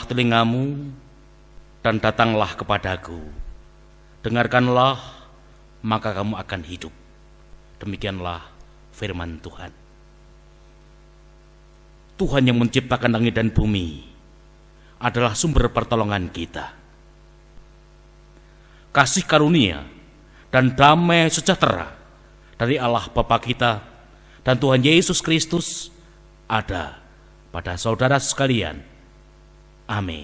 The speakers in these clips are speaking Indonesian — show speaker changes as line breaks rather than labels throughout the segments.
Bukakanlah telingamu dan datanglah kepadaku. Dengarkanlah, maka kamu akan hidup. Demikianlah firman Tuhan. Tuhan yang menciptakan langit dan bumi adalah sumber pertolongan kita. Kasih karunia dan damai sejahtera dari Allah Bapa kita dan Tuhan Yesus Kristus ada pada saudara sekalian. Amin.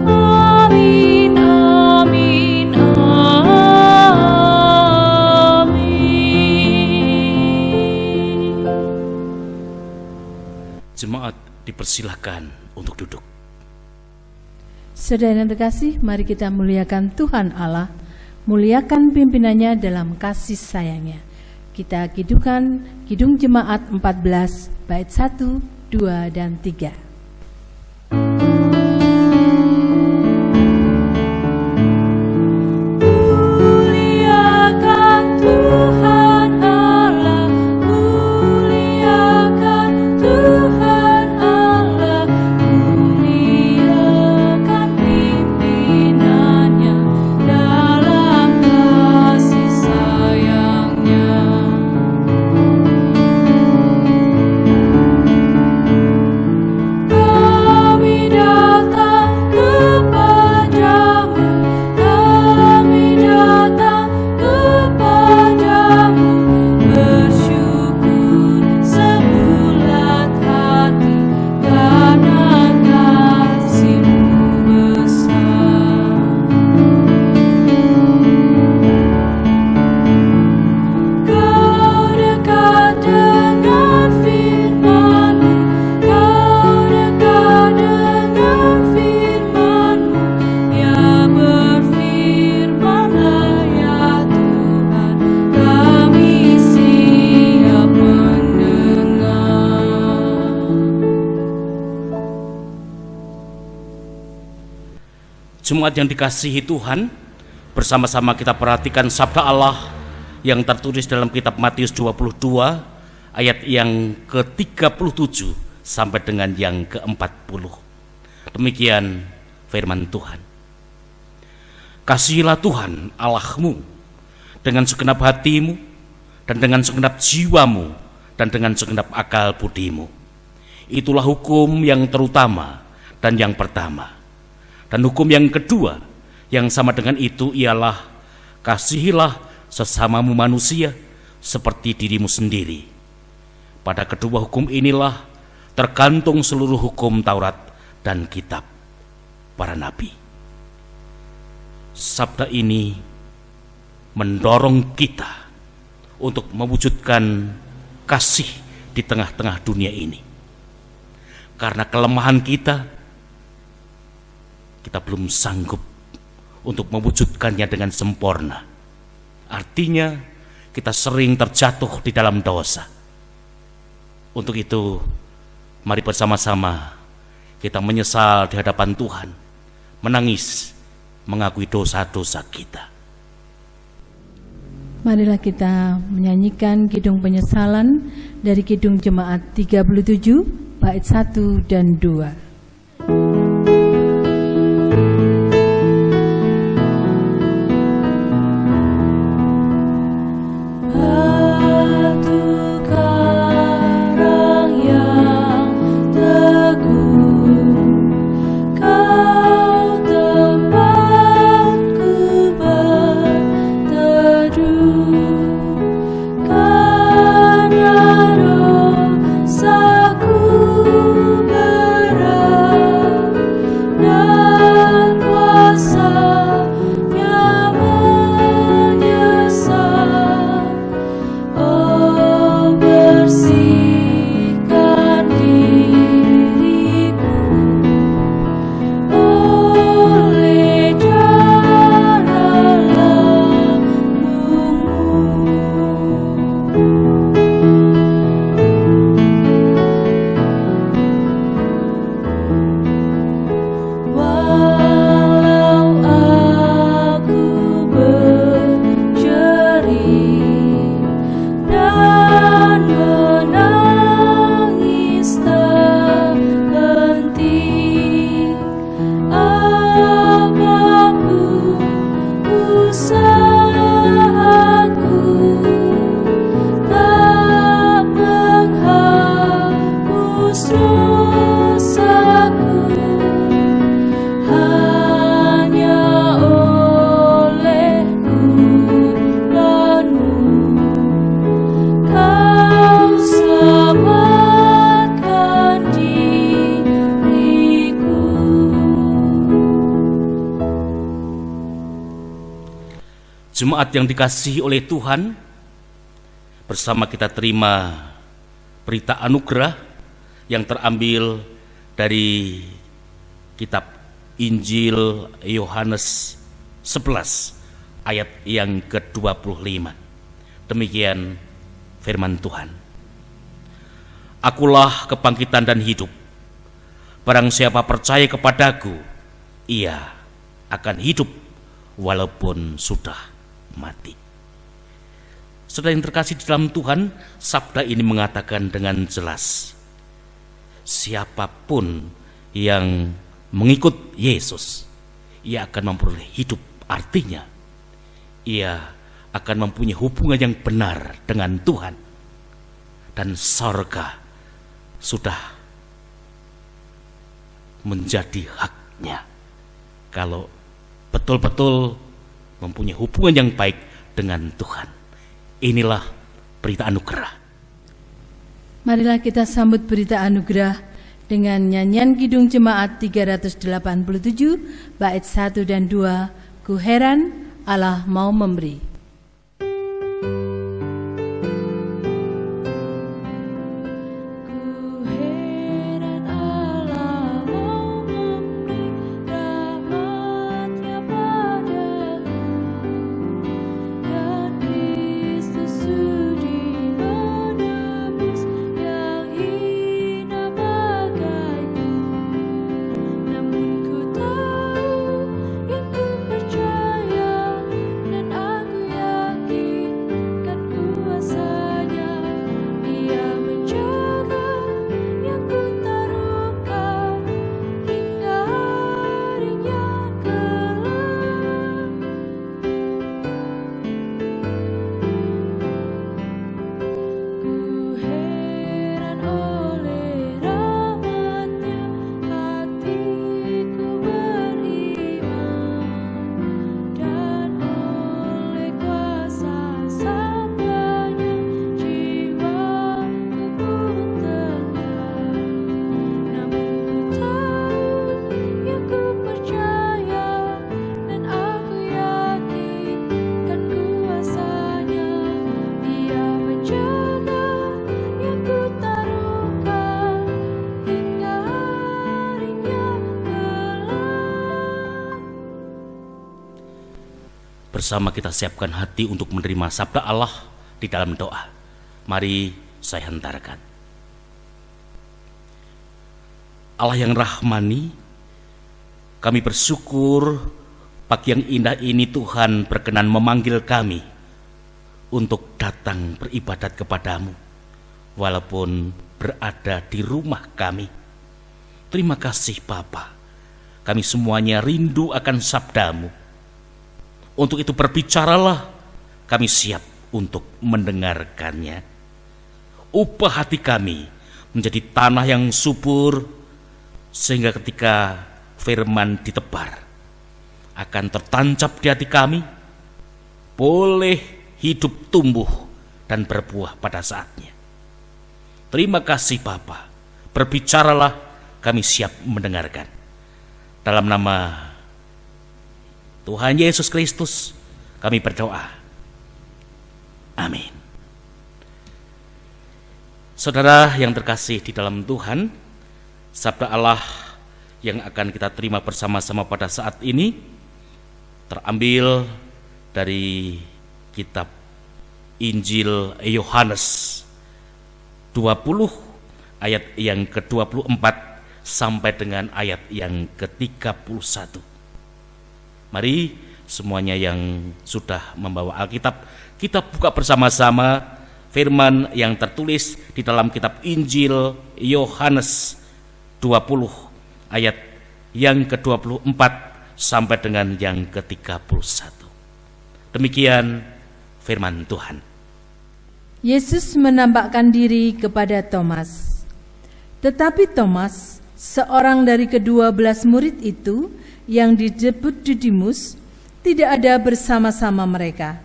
Amin, amin, amin.
Jemaat dipersilahkan untuk duduk.
Saudara yang terkasih, mari kita muliakan Tuhan Allah, muliakan pimpinannya dalam kasih sayangnya. Kita kidukan Kidung Jemaat 14 bait 1, 2, dan 3.
Jemaat yang dikasihi Tuhan, bersama-sama kita perhatikan sabda Allah yang tertulis dalam kitab Matius 22 ayat yang ke-37 sampai dengan yang ke-40. Demikian firman Tuhan. Kasihilah Tuhan Allahmu dengan segenap hatimu dan dengan segenap jiwamu dan dengan segenap akal budimu. Itulah hukum yang terutama dan yang pertama. Dan hukum yang kedua yang sama dengan itu ialah kasihilah sesamamu manusia seperti dirimu sendiri. Pada kedua hukum inilah tergantung seluruh hukum Taurat dan kitab para nabi. Sabda ini mendorong kita untuk mewujudkan kasih di tengah-tengah dunia ini. Karena kelemahan kita belum sanggup untuk mewujudkannya dengan sempurna. Artinya kita sering terjatuh di dalam dosa. Untuk itu mari bersama-sama kita menyesal di hadapan Tuhan, menangis, mengakui dosa-dosa kita.
Marilah kita menyanyikan Kidung Penyesalan dari Kidung Jemaat 37 bait 1 dan 2.
Saku berada
jemaat yang dikasihi oleh Tuhan, bersama kita terima berita anugerah yang terambil dari kitab Injil Yohanes 11 ayat yang ke-25. Demikian firman Tuhan. Akulah kebangkitan dan hidup. Barang siapa percaya kepadaku, ia akan hidup walaupun sudah mati. Saudara yang terkasih di dalam Tuhan, sabda ini mengatakan dengan jelas, siapapun yang mengikut Yesus, ia akan memperoleh hidup. Artinya, ia akan mempunyai hubungan yang benar dengan Tuhan, dan sorga sudah menjadi haknya kalau betul-betul mempunyai hubungan yang baik dengan Tuhan. Inilah berita anugerah.
Marilah kita sambut berita anugerah dengan nyanyian Kidung Jemaat 387 bait 1 dan 2, Ku heran Allah mau memberi.
Bersama kita siapkan hati untuk menerima sabda Allah di dalam doa. Mari saya hantarkan. Allah yang rahmani, kami bersyukur pagi yang indah ini Tuhan berkenan memanggil kami untuk datang beribadat kepadamu walaupun berada di rumah kami. Terima kasih Bapa, kami semuanya rindu akan sabdamu. Untuk itu berbicaralah, kami siap untuk mendengarkannya. Ubah hati kami menjadi tanah yang subur, sehingga ketika firman ditebar akan tertancap di hati kami, boleh hidup tumbuh dan berbuah pada saatnya. Terima kasih Bapa, berbicaralah, kami siap mendengarkan. Dalam nama Tuhan Yesus Kristus kami berdoa. Amin. Saudara yang terkasih di dalam Tuhan, sabda Allah yang akan kita terima bersama-sama pada saat ini terambil dari kitab Injil Yohanes 20 ayat yang ke-24 sampai dengan ayat yang ke-31. Mari semuanya yang sudah membawa Alkitab, kita buka bersama-sama firman yang tertulis di dalam kitab Injil Yohanes 20 ayat yang ke-24 sampai dengan yang ke-31. Demikian firman Tuhan.
Yesus menampakkan diri kepada Thomas. Tetapi Thomas, seorang dari ke-12 murid itu, yang disebut Didimus, tidak ada bersama-sama mereka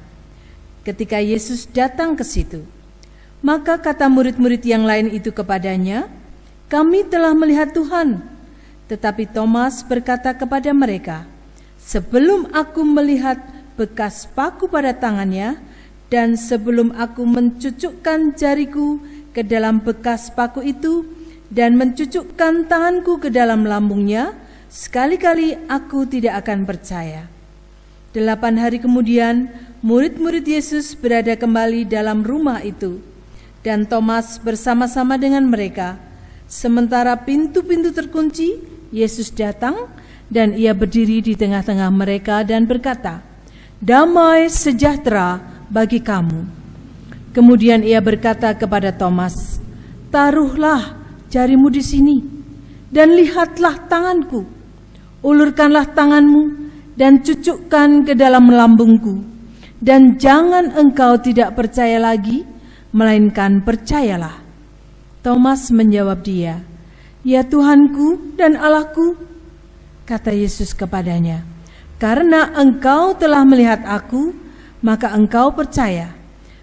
ketika Yesus datang ke situ. Maka kata murid-murid yang lain itu kepadanya, "Kami telah melihat Tuhan." Tetapi Thomas berkata kepada mereka, "Sebelum aku melihat bekas paku pada tangannya, dan sebelum aku mencucukkan jariku ke dalam bekas paku itu dan mencucukkan tanganku ke dalam lambungnya, sekali-kali aku tidak akan percaya." 8 hari kemudian, murid-murid Yesus berada kembali dalam rumah itu, dan Thomas bersama-sama dengan mereka. Sementara pintu-pintu terkunci, Yesus datang dan ia berdiri di tengah-tengah mereka dan berkata, "Damai sejahtera bagi kamu." Kemudian ia berkata kepada Thomas, "Taruhlah jarimu di sini dan lihatlah tanganku. Ulurkanlah tanganmu dan cucukkan ke dalam lambungku, dan jangan engkau tidak percaya lagi, melainkan percayalah." Thomas menjawab dia, "Ya Tuhanku dan Allahku." Kata Yesus kepadanya, "Karena engkau telah melihat aku, maka engkau percaya.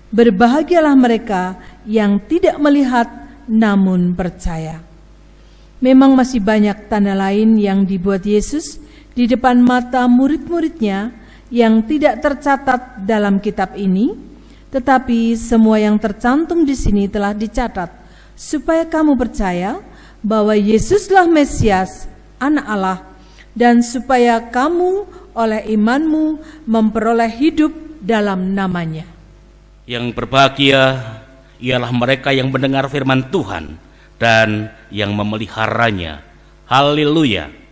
Berbahagialah mereka yang tidak melihat namun percaya." Memang masih banyak tanda lain yang dibuat Yesus di depan mata murid-muridnya yang tidak tercatat dalam kitab ini, tetapi semua yang tercantum di sini telah dicatat supaya kamu percaya bahwa Yesuslah Mesias, Anak Allah, dan supaya kamu oleh imanmu memperoleh hidup dalam namanya.
Yang berbahagia ialah mereka yang mendengar firman Tuhan dan yang memeliharanya. Haleluya.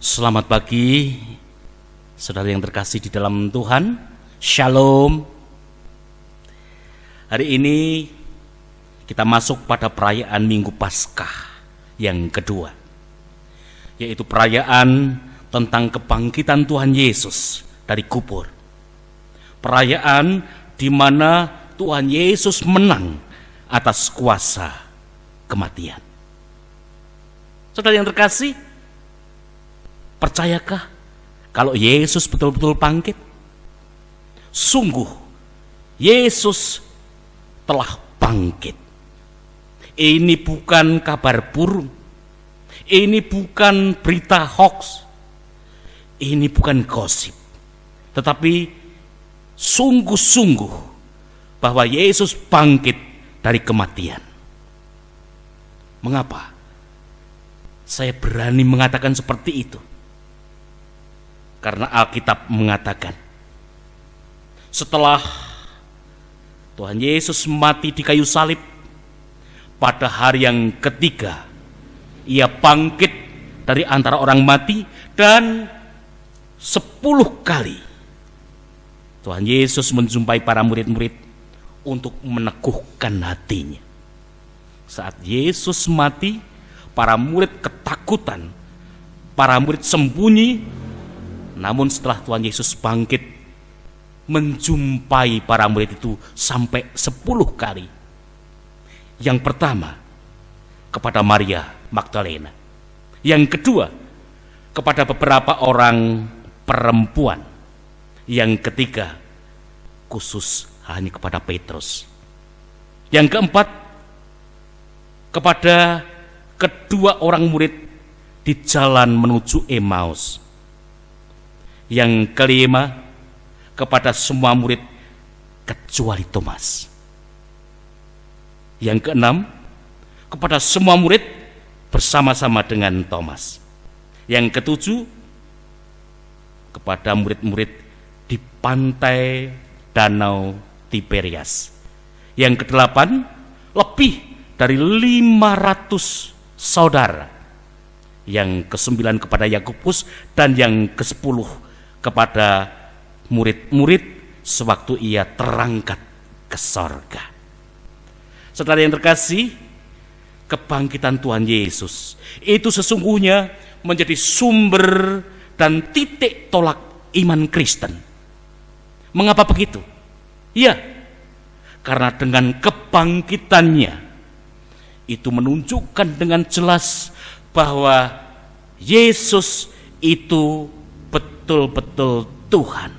Selamat pagi, saudara yang terkasih di dalam Tuhan. Shalom. Hari ini kita masuk pada perayaan Minggu Paskah yang kedua, yaitu perayaan tentang kebangkitan Tuhan Yesus dari kubur. Perayaan di mana Tuhan Yesus menang atas kuasa kematian. Saudara yang terkasih, percayakah kalau Yesus betul-betul bangkit? Sungguh, Yesus telah bangkit. Ini bukan kabar burung. Ini bukan berita hoax. Ini bukan gosip. Tetapi sungguh-sungguh bahwa Yesus bangkit dari kematian. Mengapa saya berani mengatakan seperti itu? Karena Alkitab mengatakan, setelah Tuhan Yesus mati di kayu salib, pada hari yang ketiga, ia bangkit dari antara orang mati, dan 10 kali Tuhan Yesus menjumpai para murid-murid untuk meneguhkan hatinya. Saat Yesus mati, para murid ketakutan, para murid sembunyi. Namun setelah Tuhan Yesus bangkit, menjumpai para murid itu sampai 10 kali. Yang pertama, kepada Maria Magdalena. Yang kedua, kepada beberapa orang perempuan. Yang ketiga, khusus hanya kepada Petrus. Yang keempat, kepada kedua orang murid di jalan menuju Emmaus. Yang kelima, kepada semua murid kecuali Thomas. Yang keenam, kepada semua murid bersama-sama dengan Thomas. Yang ketujuh, kepada murid-murid di pantai Danau Tiberias. Yang kedelapan, lebih dari 500 saudara. Yang kesembilan kepada Yakobus, dan yang ke-10 kepada murid-murid sewaktu ia terangkat ke sorga. Saudara yang terkasih, kebangkitan Tuhan Yesus itu sesungguhnya menjadi sumber dan titik tolak iman Kristen. Mengapa begitu? Ya, karena dengan kebangkitannya itu menunjukkan dengan jelas bahwa Yesus itu betul-betul Tuhan.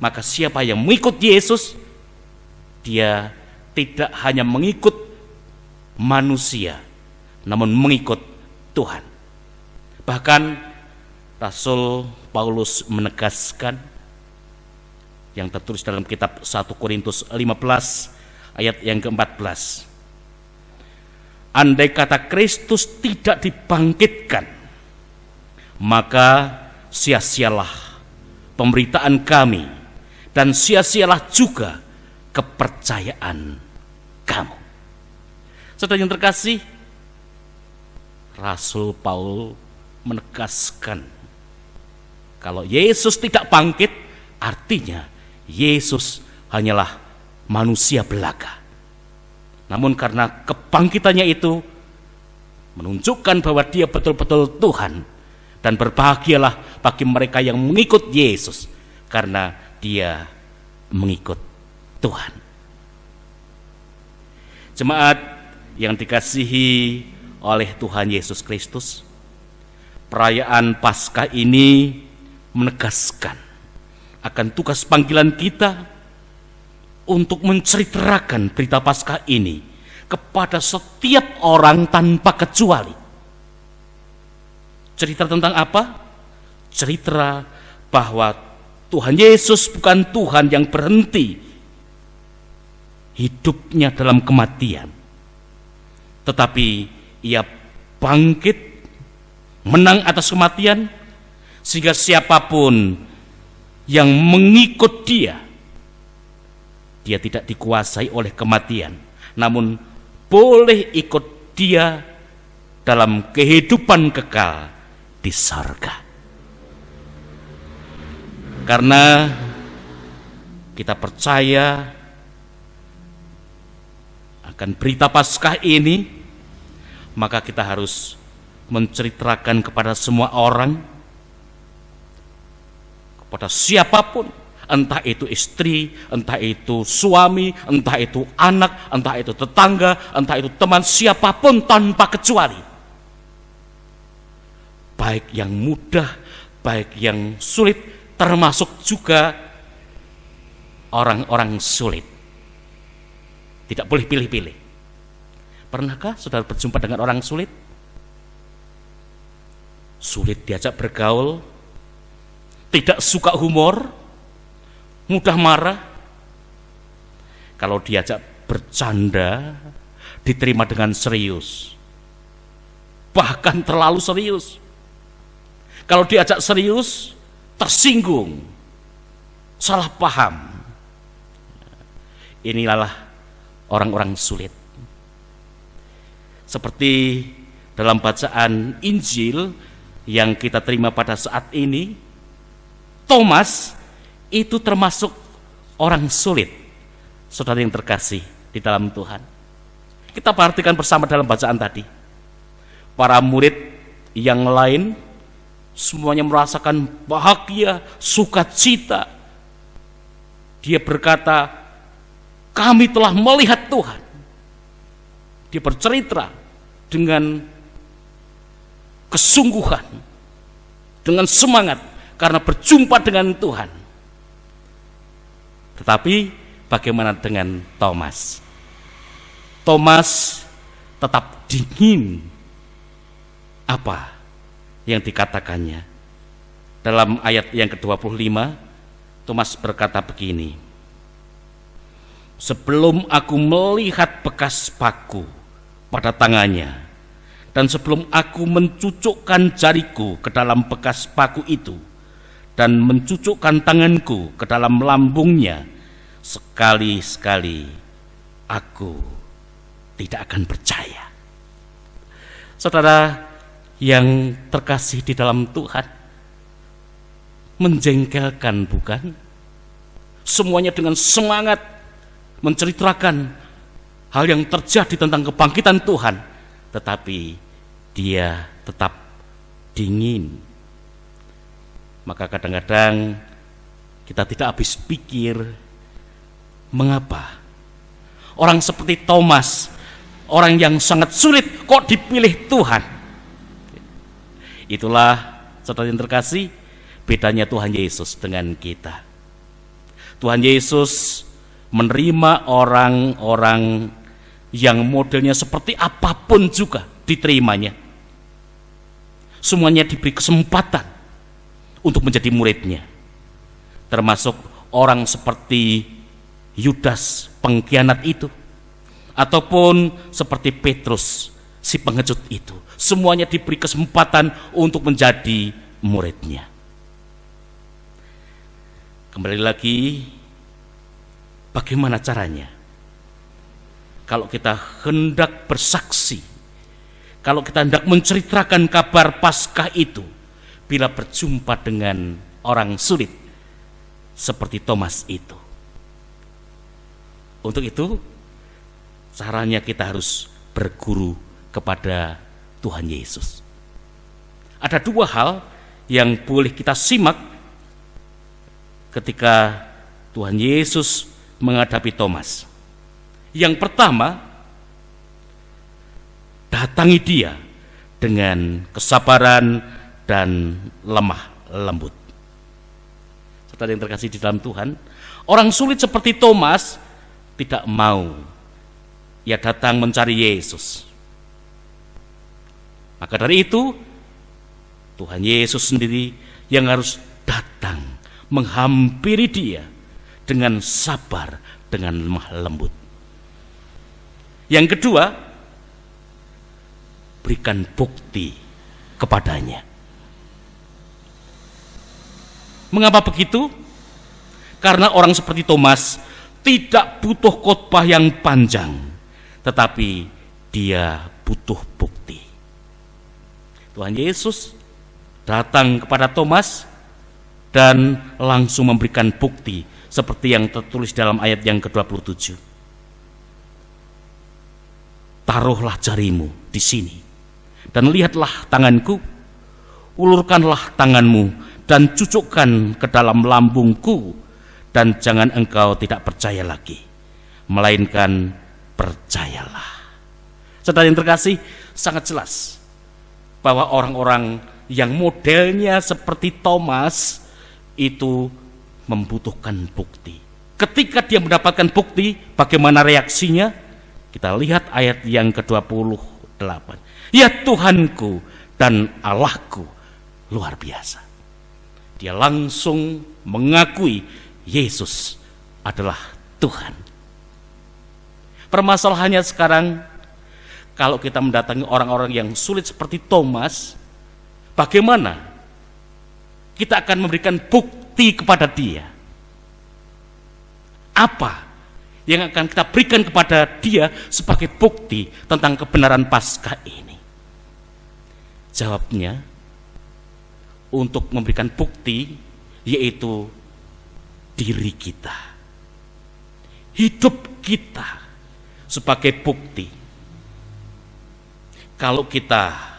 Maka siapa yang mengikut Yesus, dia tidak hanya mengikut manusia, namun mengikut Tuhan. Bahkan Rasul Paulus menegaskan yang tertulis dalam kitab 1 Korintus 15 ayat yang ke-14. Andai kata Kristus tidak dibangkitkan, maka sia-sialah pemberitaan kami dan sia-sialah juga kepercayaan kamu. Saudara yang terkasih, Rasul Paul menegaskan kalau Yesus tidak bangkit, artinya Yesus hanyalah manusia belaka. Namun karena kebangkitannya itu menunjukkan bahwa dia betul-betul Tuhan, dan berbahagialah bagi mereka yang mengikut Yesus karena dia mengikut Tuhan. Jemaat yang dikasihi oleh Tuhan Yesus Kristus, perayaan Paskah ini menegaskan akan tugas panggilan kita untuk menceritakan berita Paskah ini kepada setiap orang tanpa kecuali. Cerita tentang apa? Cerita bahwa Tuhan Yesus bukan Tuhan yang berhenti hidupnya dalam kematian, tetapi ia bangkit, menang atas kematian, sehingga siapapun yang mengikut dia tidak dikuasai oleh kematian, namun boleh ikut dia dalam kehidupan kekal di surga. Karena kita percaya akan berita Paskah ini, maka kita harus menceritakan kepada semua orang, kepada siapapun, entah itu istri, entah itu suami, entah itu anak, entah itu tetangga, entah itu teman, siapapun tanpa kecuali, baik yang mudah, baik yang sulit, termasuk juga orang-orang sulit. Tidak boleh pilih-pilih. Pernahkah saudara berjumpa dengan orang sulit? Sulit diajak bergaul, tidak suka humor, mudah marah. Kalau diajak bercanda, diterima dengan serius, bahkan terlalu serius. Kalau diajak serius, tersinggung, salah paham. Inilah orang-orang sulit. Seperti dalam bacaan Injil yang kita terima pada saat ini, Thomas itu termasuk orang sulit. Saudara yang terkasih di dalam Tuhan, kita perhatikan bersama dalam bacaan tadi. Para murid yang lain semuanya merasakan bahagia, sukacita. Dia berkata, kami telah melihat Tuhan. Dia bercerita dengan kesungguhan, dengan semangat, karena berjumpa dengan Tuhan. Tetapi bagaimana dengan Thomas? Thomas tetap dingin. Apa yang dikatakannya? Dalam ayat yang ke-25, Thomas berkata begini, sebelum aku melihat bekas paku pada tangannya, dan sebelum aku mencucukkan jariku ke dalam bekas paku itu, dan mencucukkan tanganku ke dalam lambungnya, sekali-sekali aku tidak akan percaya. Saudara yang terkasih di dalam Tuhan, menjengkelkan bukan? Semuanya dengan semangat menceritakan hal yang terjadi tentang kebangkitan Tuhan, tetapi dia tetap dingin. Maka kadang-kadang kita tidak habis pikir, mengapa orang seperti Thomas, orang yang sangat sulit, kok dipilih Tuhan? Itulah, saudara yang terkasih, bedanya Tuhan Yesus dengan kita. Tuhan Yesus menerima orang-orang yang modelnya seperti apapun juga diterimanya. Semuanya diberi kesempatan untuk menjadi muridnya, termasuk orang seperti Yudas pengkhianat itu, ataupun seperti Petrus si pengecut itu. Semuanya diberi kesempatan untuk menjadi muridnya. Kembali lagi, bagaimana caranya? Kalau kita hendak bersaksi, kalau kita hendak menceritakan kabar Paskah itu, bila berjumpa dengan orang sulit seperti Thomas itu. Untuk itu, caranya kita harus berguru kepada Tuhan Yesus. Ada dua hal yang boleh kita simak ketika Tuhan Yesus menghadapi Thomas. Yang pertama, datangi dia dengan kesabaran dan lemah lembut. Saudara yang terkasih di dalam Tuhan, orang sulit seperti Thomas tidak mau ia datang mencari Yesus. Maka dari itu, Tuhan Yesus sendiri yang harus datang menghampiri dia dengan sabar, dengan lemah lembut. Yang kedua, berikan bukti kepadanya. Mengapa begitu? Karena orang seperti Thomas tidak butuh khotbah yang panjang, tetapi dia butuh bukti. Tuhan Yesus datang kepada Thomas dan langsung memberikan bukti seperti yang tertulis dalam ayat yang ke-27. Taruhlah jarimu di sini dan lihatlah tanganku, ulurkanlah tanganmu dan cucukkan ke dalam lambungku, dan jangan engkau tidak percaya lagi, melainkan percayalah. Saudara yang terkasih, sangat jelas bahwa orang-orang yang modelnya seperti Thomas itu membutuhkan bukti. Ketika dia mendapatkan bukti, bagaimana reaksinya? Kita lihat ayat yang ke-28. Ya Tuhanku dan Allahku, luar biasa. Dia langsung mengakui Yesus adalah Tuhan. Permasalahannya sekarang, kalau kita mendatangi orang-orang yang sulit seperti Thomas, bagaimana kita akan memberikan bukti kepada dia? Apa yang akan kita berikan kepada dia sebagai bukti tentang kebenaran Paskah ini? Jawabnya, untuk memberikan bukti, yaitu diri kita, hidup kita sebagai bukti. Kalau kita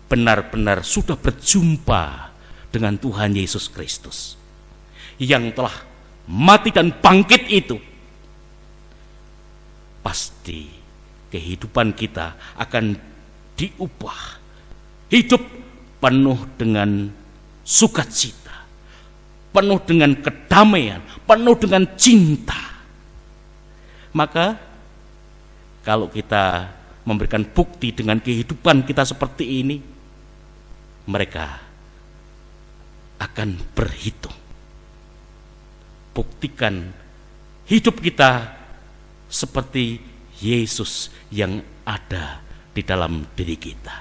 benar-benar sudah berjumpa dengan Tuhan Yesus Kristus yang telah mati dan bangkit itu, pasti kehidupan kita akan diubah, hidup penuh dengan sukacita, penuh dengan kedamaian, penuh dengan cinta. Maka kalau kita memberikan bukti dengan kehidupan kita seperti ini, mereka akan berhitung. Buktikan hidup kita seperti Yesus yang ada di dalam diri kita.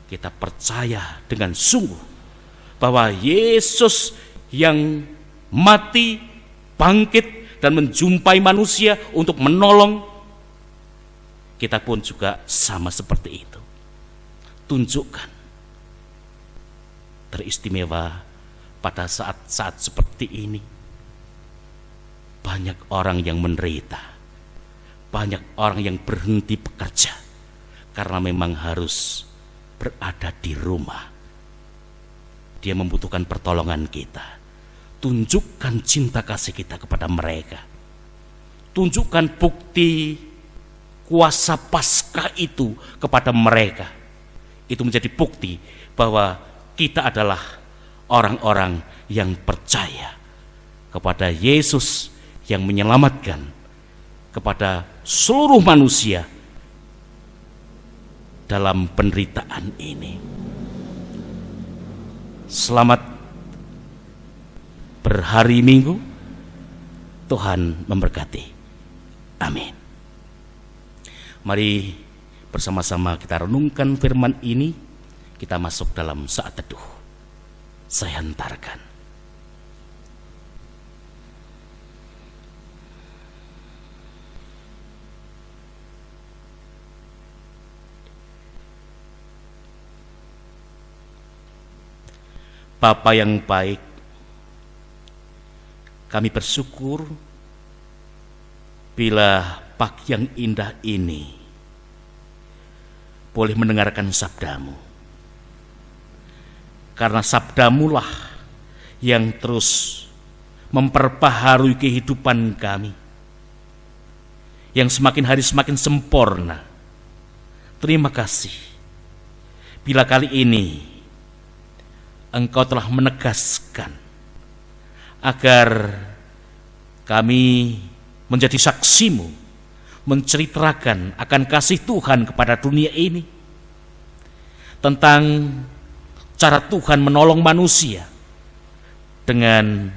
Kita percaya dengan sungguh bahwa Yesus yang mati, bangkit, dan menjumpai manusia untuk menolong, kita pun juga sama seperti itu. Tunjukkan teristimewa pada saat-saat seperti ini. Banyak orang yang menderita, banyak orang yang berhenti bekerja karena memang harus berada di rumah. Dia membutuhkan pertolongan kita. Tunjukkan cinta kasih kita kepada mereka. Tunjukkan bukti kuasa Paskah itu kepada mereka. Itu menjadi bukti bahwa kita adalah orang-orang yang percaya kepada Yesus yang menyelamatkan kepada seluruh manusia dalam penderitaan ini. Selamat berhari Minggu. Tuhan memberkati. Amin. Mari bersama-sama kita renungkan firman ini. Kita masuk dalam saat teduh. Saya hantarkan. Bapa yang baik, kami bersyukur bila pagi yang indah ini boleh mendengarkan sabdamu. Karena sabdamu lah yang terus memperbaharui kehidupan kami, yang semakin hari semakin sempurna. Terima kasih bila kali ini Engkau telah menegaskan agar kami menjadi saksimu, menceritakan akan kasih Tuhan kepada dunia ini, tentang cara Tuhan menolong manusia dengan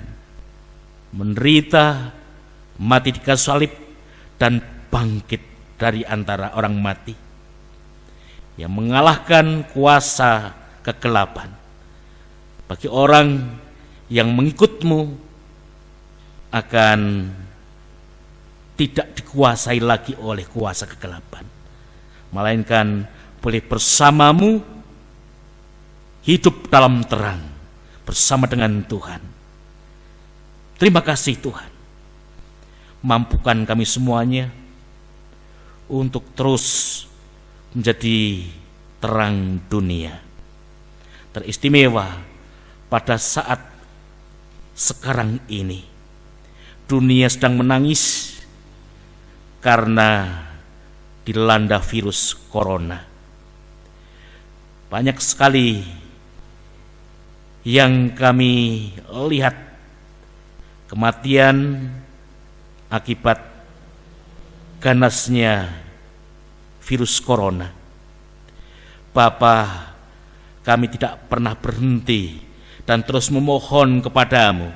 menderita, mati di kayu salib, dan bangkit dari antara orang mati, yang mengalahkan kuasa kegelapan. Bagi orang yang mengikutmu akan tidak dikuasai lagi oleh kuasa kegelapan, melainkan boleh bersamamu hidup dalam terang bersama dengan Tuhan. Terima kasih Tuhan. Mampukan kami semuanya untuk terus menjadi terang dunia. Teristimewa pada saat sekarang ini, dunia sedang menangis karena dilanda virus corona. Banyak sekali yang kami lihat kematian akibat ganasnya virus corona. Bapa, kami tidak pernah berhenti dan terus memohon kepadamu.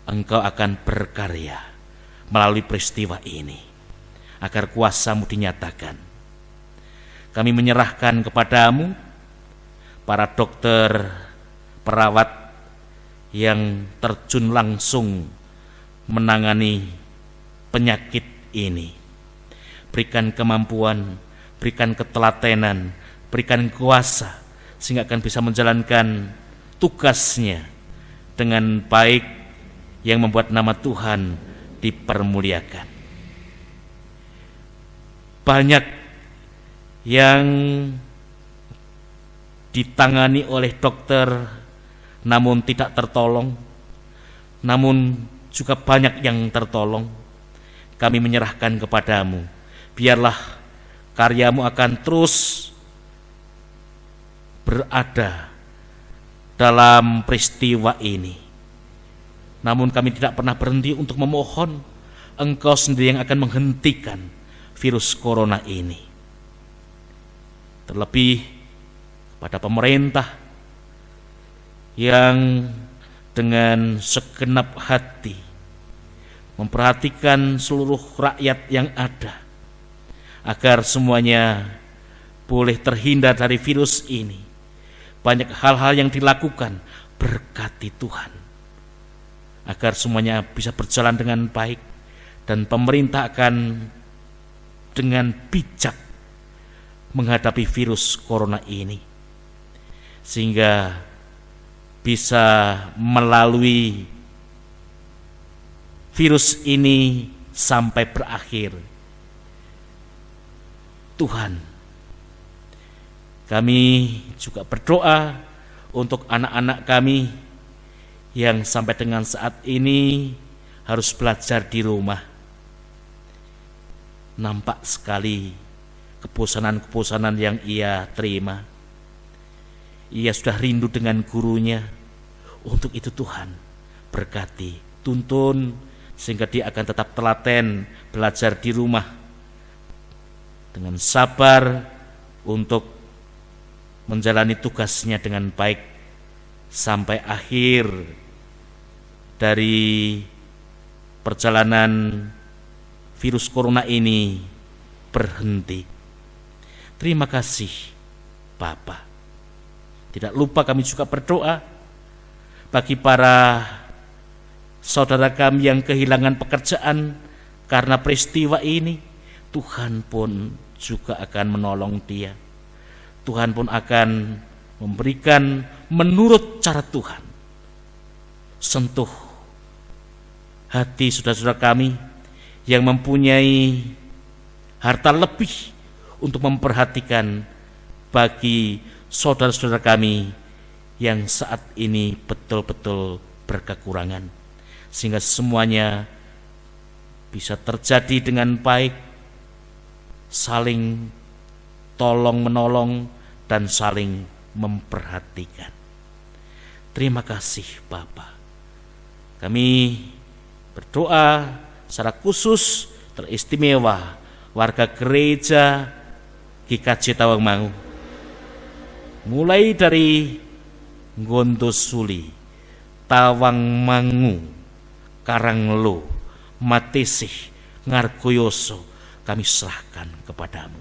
Engkau akan berkarya melalui peristiwa ini, agar kuasa-Mu dinyatakan. Kami menyerahkan kepadamu para dokter, perawat yang terjun langsung menangani penyakit ini. Berikan kemampuan, berikan ketelatenan, berikan kuasa, sehingga akan bisa menjalankan tugasnya dengan baik, yang membuat nama Tuhan dipermuliakan. Banyak yang ditangani oleh dokter namun tidak tertolong, namun juga banyak yang tertolong. Kami menyerahkan kepadamu, biarlah karyamu akan terus berada dalam peristiwa ini. Namun kami tidak pernah berhenti untuk memohon Engkau sendiri yang akan menghentikan virus corona ini. Terlebih pada pemerintah yang dengan segenap hati memperhatikan seluruh rakyat yang ada, agar semuanya boleh terhindar dari virus ini. Banyak hal-hal yang dilakukan, berkati Tuhan, agar semuanya bisa berjalan dengan baik, dan pemerintah akan dengan bijak menghadapi virus corona ini, sehingga bisa melalui virus ini sampai berakhir. Tuhan, Kami juga berdoa untuk anak-anak kami yang sampai dengan saat ini harus belajar di rumah. Nampak sekali kebosanan-kebosanan yang ia terima. Ia sudah rindu dengan gurunya. Untuk itu Tuhan berkati, tuntun, sehingga dia akan tetap telaten belajar di rumah dengan sabar untuk menjalani tugasnya dengan baik sampai akhir dari perjalanan virus corona ini berhenti. Terima kasih Bapa. Tidak lupa kami juga berdoa bagi para saudara kami yang kehilangan pekerjaan karena peristiwa ini. Tuhan pun juga akan menolong dia. Tuhan pun akan memberikan menurut cara Tuhan. Sentuh hati saudara-saudara kami yang mempunyai harta lebih untuk memperhatikan bagi saudara-saudara kami yang saat ini betul-betul berkekurangan, sehingga semuanya bisa terjadi dengan baik, saling tolong-menolong dan saling memperhatikan. Terima kasih Bapa. Kami berdoa secara khusus teristimewa warga gereja GKJ Tawangmangu, mulai dari Gondosuli, Tawangmangu, Karanglo, Matesih, Ngargoyoso, kami serahkan kepadamu.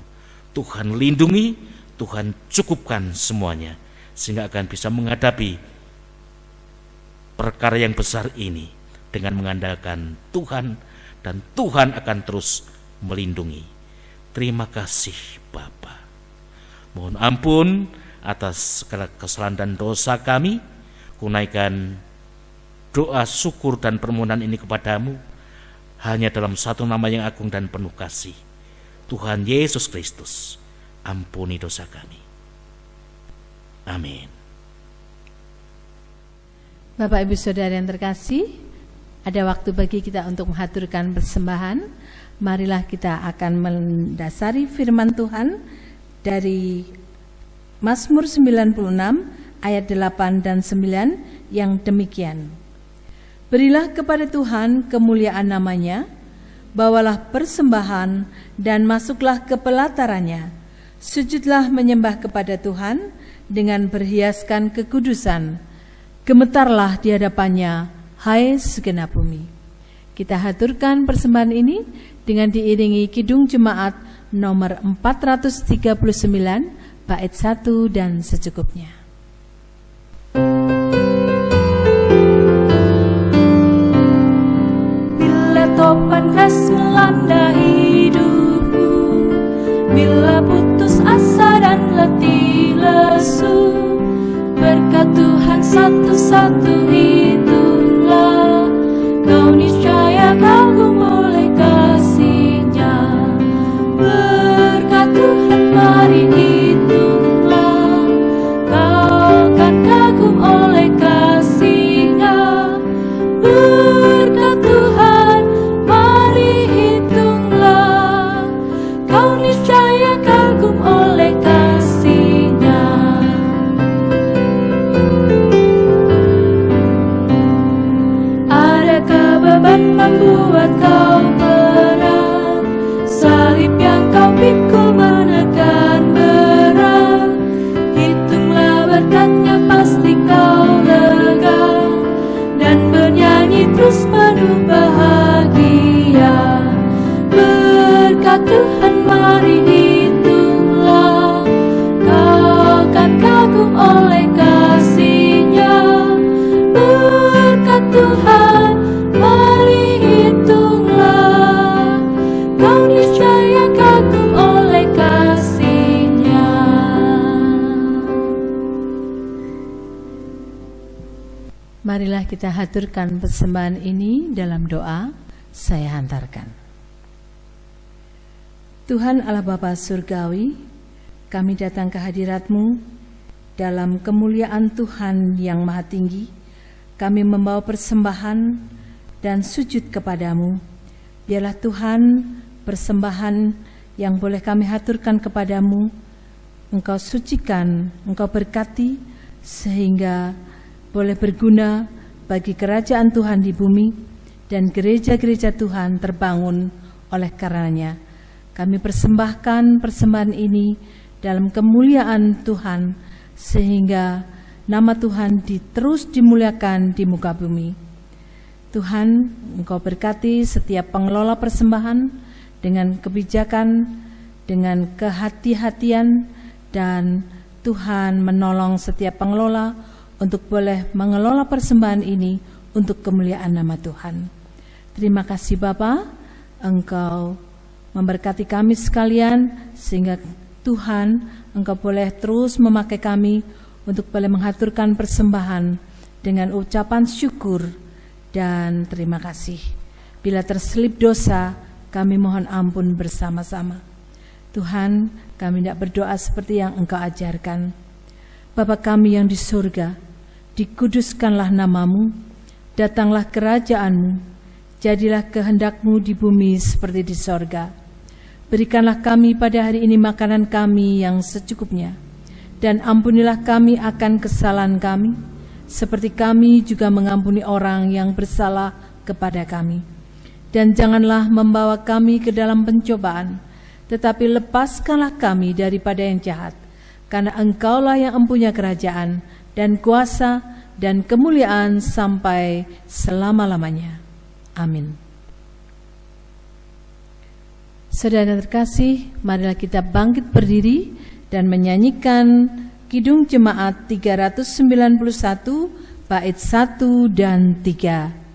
Tuhan lindungi, Tuhan cukupkan semuanya, sehingga akan bisa menghadapi perkara yang besar ini dengan mengandalkan Tuhan, dan Tuhan akan terus melindungi. Terima kasih Bapa. Mohon ampun atas segala kesalahan dan dosa kami. Kunaikan doa syukur dan permohonan ini kepadamu hanya dalam satu nama yang agung dan penuh kasih, Tuhan Yesus Kristus. Ampuni dosa kami. Amin.
Bapak Ibu Saudara yang terkasih, ada waktu bagi kita untuk mengaturkan persembahan. Marilah kita akan mendasari firman Tuhan dari Mazmur 96 ayat 8 dan 9 yang demikian. Berilah kepada Tuhan kemuliaan namanya, bawalah persembahan dan masuklah ke pelatarannya. Sujudlah menyembah kepada Tuhan dengan berhiaskan kekudusan. Gemetarlah di hadapannya, hai segenap bumi. Kita haturkan persembahan ini dengan diiringi Kidung Jemaat nomor 439 bait 1 dan secukupnya.
Bila topan keras melanda hidupku, bila putus asa dan letih lesu, berkat Tuhan satu-satu hitunglah, kau niscaya kagum oleh kasih-Nya. Berkat Tuhan mari hitunglah, kau kan kagum oleh kasih-Nya. Berkat Tuhan mari hitunglah, kau niscaya kagum oleh kasih-Nya. Adakah beban membuat kau berat, salib yang kau pikul menekan berat? Hitunglah berkatnya, pasti kau lega dan bernyanyi terus penuh bahagia. Berkat Tuhan mari hitunglah, kau kan kagum oleh kasih-Nya. Berkat Tuhan mari hitunglah, kau niscaya kagum oleh kasih-Nya.
Marilah kita haturkan persembahan ini dalam doa. Saya hantarkan. Tuhan Allah Bapa Surgawi, kami datang ke hadirat-Mu dalam kemuliaan Tuhan yang Maha Tinggi. Kami membawa persembahan dan sujud kepadamu. Biarlah Tuhan, persembahan yang boleh kami haturkan kepadamu, Engkau sucikan, Engkau berkati, sehingga boleh berguna bagi kerajaan Tuhan di bumi, dan gereja-gereja Tuhan terbangun oleh karenanya. Kami persembahkan persembahan ini dalam kemuliaan Tuhan, sehingga nama Tuhan terus dimuliakan di muka bumi. Tuhan, Engkau berkati setiap pengelola persembahan dengan kebijakan, dengan kehati-hatian, dan Tuhan menolong setiap pengelola untuk boleh mengelola persembahan ini untuk kemuliaan nama Tuhan. Terima kasih Bapa, Engkau memberkati kami sekalian, sehingga Tuhan, Engkau boleh terus memakai kami untuk boleh menghaturkan persembahan dengan ucapan syukur dan terima kasih. Bila terselip dosa, kami mohon ampun bersama-sama. Tuhan, kami tidak berdoa seperti yang Engkau ajarkan. Bapa kami yang di surga, dikuduskanlah nama-Mu, datanglah kerajaan-Mu, jadilah kehendak-Mu di bumi seperti di sorga. Berikanlah kami pada hari ini makanan kami yang secukupnya, dan ampunilah kami akan kesalahan kami, seperti kami juga mengampuni orang yang bersalah kepada kami. Dan janganlah membawa kami ke dalam pencobaan, tetapi lepaskanlah kami daripada yang jahat, karena Engkaulah yang empunya kerajaan dan kuasa dan kemuliaan sampai selama-lamanya. Amin. Saudara terkasih, marilah kita bangkit berdiri dan menyanyikan Kidung Jemaat 391 bait 1 dan 3.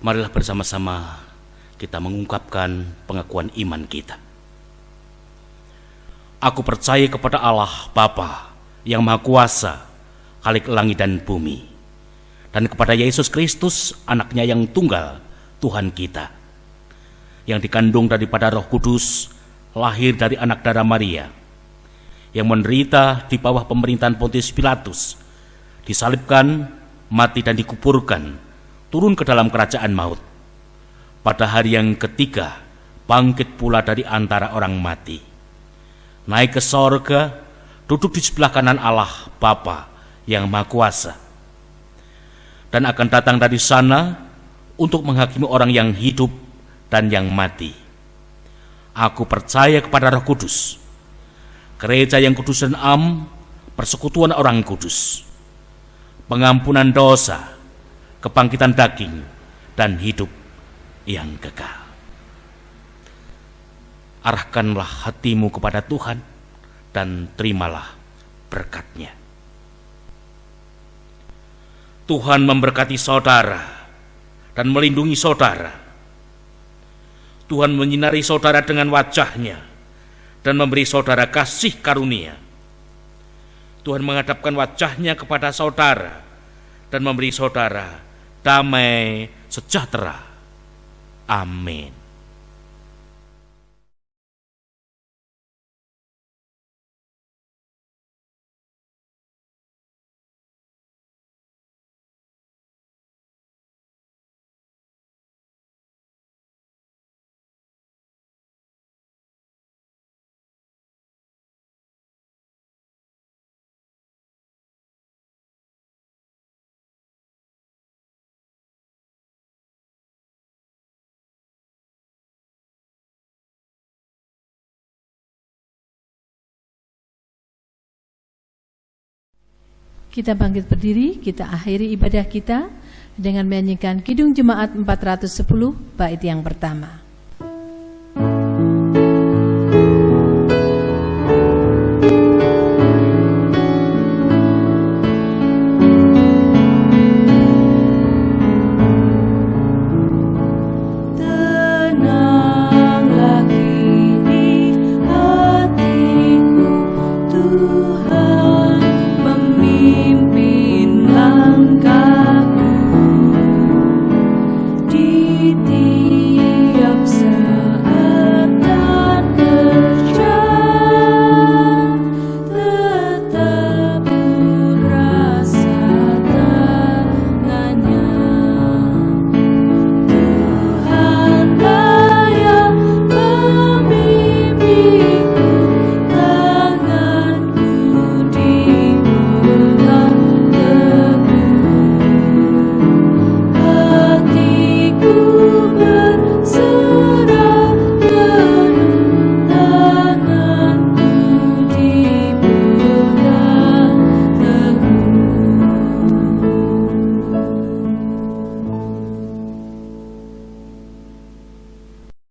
Marilah bersama-sama kita mengungkapkan pengakuan iman kita. Aku percaya kepada Allah Bapa yang Maha Kuasa, Khalik langit dan bumi, dan kepada Yesus Kristus, anaknya yang tunggal, Tuhan kita, yang dikandung daripada Roh Kudus, lahir dari anak darah Maria, yang menderita di bawah pemerintahan Pontius Pilatus, disalibkan, mati dan dikuburkan, turun ke dalam kerajaan maut. Pada hari yang ketiga, bangkit pula dari antara orang mati, naik ke sorga, duduk di sebelah kanan Allah Bapa yang Maha Kuasa. dan akan datang dari sana untuk menghakimi orang yang hidup dan yang mati. Aku percaya kepada Roh Kudus, gereja yang kudus dan am, persekutuan orang kudus, pengampunan dosa, kebangkitan daging, dan hidup yang kekal. Arahkanlah hatimu kepada Tuhan dan terimalah berkat-Nya. Tuhan memberkati saudara dan melindungi saudara. Tuhan menyinari saudara dengan wajah-Nya dan memberi saudara kasih karunia. Tuhan menghadapkan wajah-Nya kepada saudara dan memberi saudara damai sejahtera. Amin.
Kita bangkit berdiri, kita akhiri ibadah kita dengan menyanyikan Kidung Jemaat 410 bait yang pertama.